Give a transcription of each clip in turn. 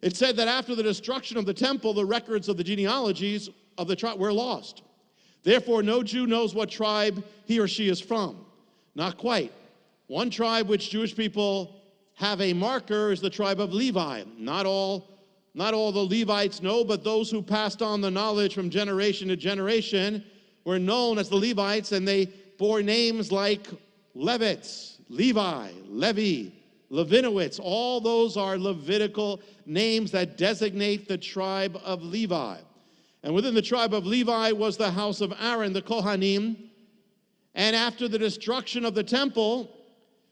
It said that after the destruction of the temple, the records of the genealogies of the tribe were lost. Therefore, no Jew knows what tribe he or she is from. Not quite. One tribe which Jewish people have a marker is the tribe of Levi. Not all the Levites know, but those who passed on the knowledge from generation to generation were known as the Levites, and they bore names like Levitz, Levi, Levi, Levinowitz. All those are Levitical names that designate the tribe of Levi. And within the tribe of Levi was the house of Aaron, the Kohanim. And after the destruction of the temple,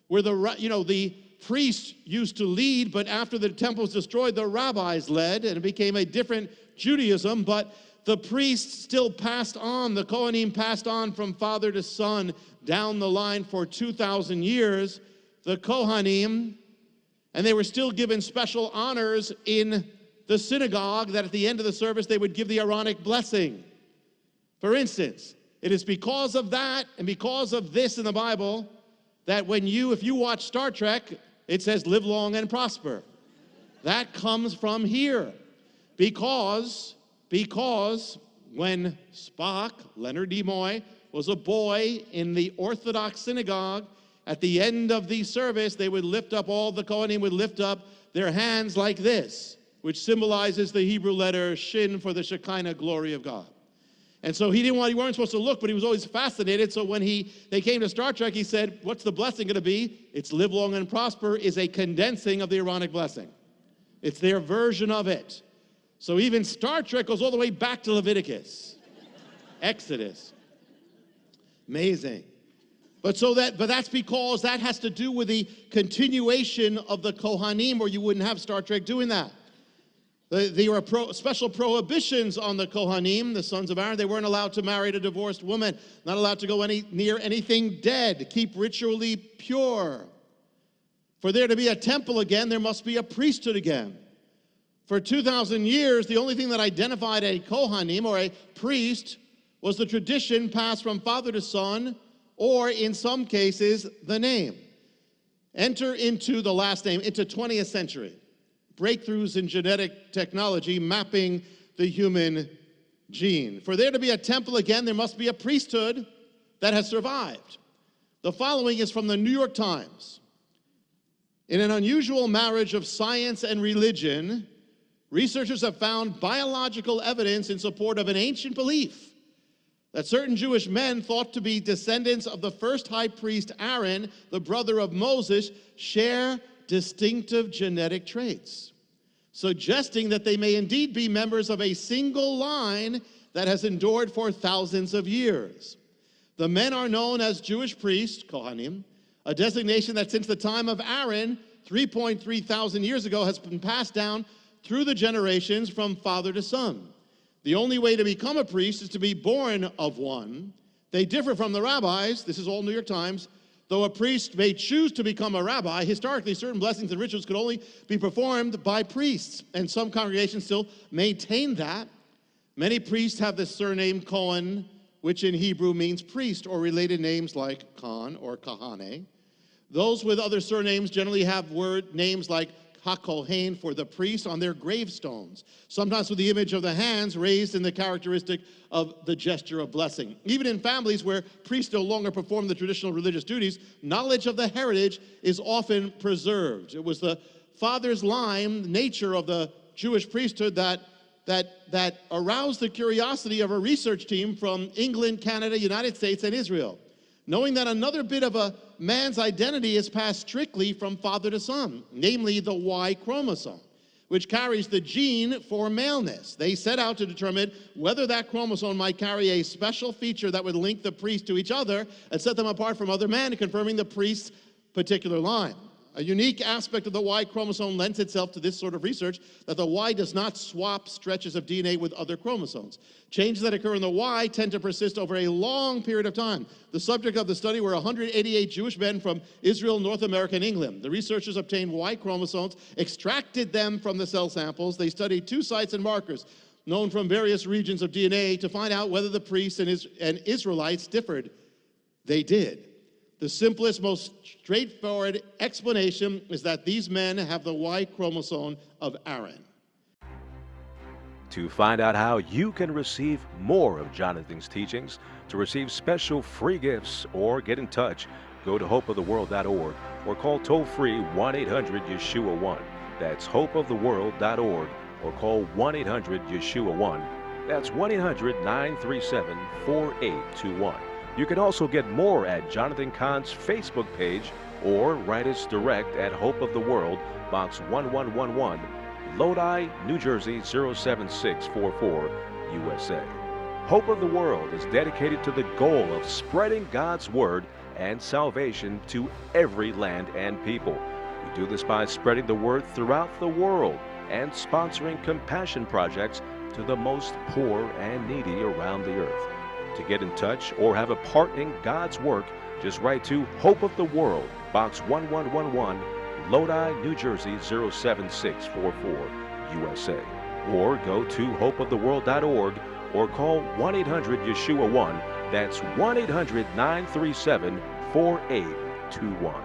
where the priests used to lead, but after the temple was destroyed, the rabbis led, and it became a different Judaism, but the priests still passed on, the Kohanim passed on from father to son down the line for 2,000 years, the Kohanim, and they were still given special honors in the synagogue that at the end of the service they would give the Aaronic blessing. For instance, it is because of that and because of this in the Bible that if you watch Star Trek, it says live long and prosper. That comes from here. Because when Spock, Leonard Nimoy, was a boy in the Orthodox synagogue, at the end of the service, they would lift up, all the Kohanim would lift up their hands like this, which symbolizes the Hebrew letter Shin for the Shekinah glory of God. And so he weren't supposed to look, but he was always fascinated. So when they came to Star Trek, he said, what's the blessing going to be? It's live long and prosper is a condensing of the Aaronic blessing. It's their version of it. So even Star Trek goes all the way back to Leviticus, Exodus. Amazing. But that's because that has to do with the continuation of the Kohanim, or you wouldn't have Star Trek doing that. There were special prohibitions on the Kohanim, the sons of Aaron. They weren't allowed to marry a divorced woman, not allowed to go near anything dead, keep ritually pure. For there to be a temple again, there must be a priesthood again. For 2,000 years, the only thing that identified a Kohanim, or a priest, was the tradition passed from father to son, or in some cases, the name. Enter into the last name, into 20th century. Breakthroughs in genetic technology mapping the human gene. For there to be a temple again, there must be a priesthood that has survived. The following is from the New York Times. In an unusual marriage of science and religion, researchers have found biological evidence in support of an ancient belief that certain Jewish men thought to be descendants of the first high priest Aaron, the brother of Moses, share distinctive genetic traits, suggesting that they may indeed be members of a single line that has endured for thousands of years. The men are known as Jewish priests, Kohanim, a designation that since the time of Aaron, 3.3 thousand years ago, has been passed down through the generations from father to son. The only way to become a priest is to be born of one. They differ from the rabbis, this is all New York Times. Though a priest may choose to become a rabbi, historically certain blessings and rituals could only be performed by priests, and some congregations still maintain that. Many priests have the surname Cohen, which in Hebrew means priest, or related names like Cahn or Kahane. Those with other surnames generally have names like HaKohen for the priest on their gravestones, sometimes with the image of the hands raised in the characteristic of the gesture of blessing. Even in families where priests no longer perform the traditional religious duties, knowledge of the heritage is often preserved. It was the father's line, nature of the Jewish priesthood that aroused the curiosity of a research team from England, Canada, United States, and Israel, knowing that another bit of a man's identity is passed strictly from father to son, namely the Y chromosome, which carries the gene for maleness. They set out to determine whether that chromosome might carry a special feature that would link the priest to each other and set them apart from other men, confirming the priest's particular line. A unique aspect of the Y chromosome lends itself to this sort of research, that the Y does not swap stretches of DNA with other chromosomes. Changes that occur in the Y tend to persist over a long period of time. The subject of the study were 188 Jewish men from Israel, North America, and England. The researchers obtained Y chromosomes, extracted them from the cell samples. They studied 2 sites and markers known from various regions of DNA to find out whether the priests and Israelites differed. They did. The simplest, most straightforward explanation is that these men have the Y chromosome of Aaron. To find out how you can receive more of Jonathan's teachings, to receive special free gifts, or get in touch, go to hopeoftheworld.org or call toll-free 1-800-YESHUA-1. That's hopeoftheworld.org or call 1-800-YESHUA-1. That's 1-800-937-4821. You can also get more at Jonathan Cahn's Facebook page or write us direct at Hope of the World, Box 1111, Lodi, New Jersey 07644, USA. Hope of the World is dedicated to the goal of spreading God's Word and salvation to every land and people. We do this by spreading the Word throughout the world and sponsoring compassion projects to the most poor and needy around the earth. To get in touch or have a part in God's work, just write to Hope of the World, Box 1111, Lodi, New Jersey 07644, USA. Or go to hopeoftheworld.org or call 1-800-YESHUA-1. That's 1-800-937-4821.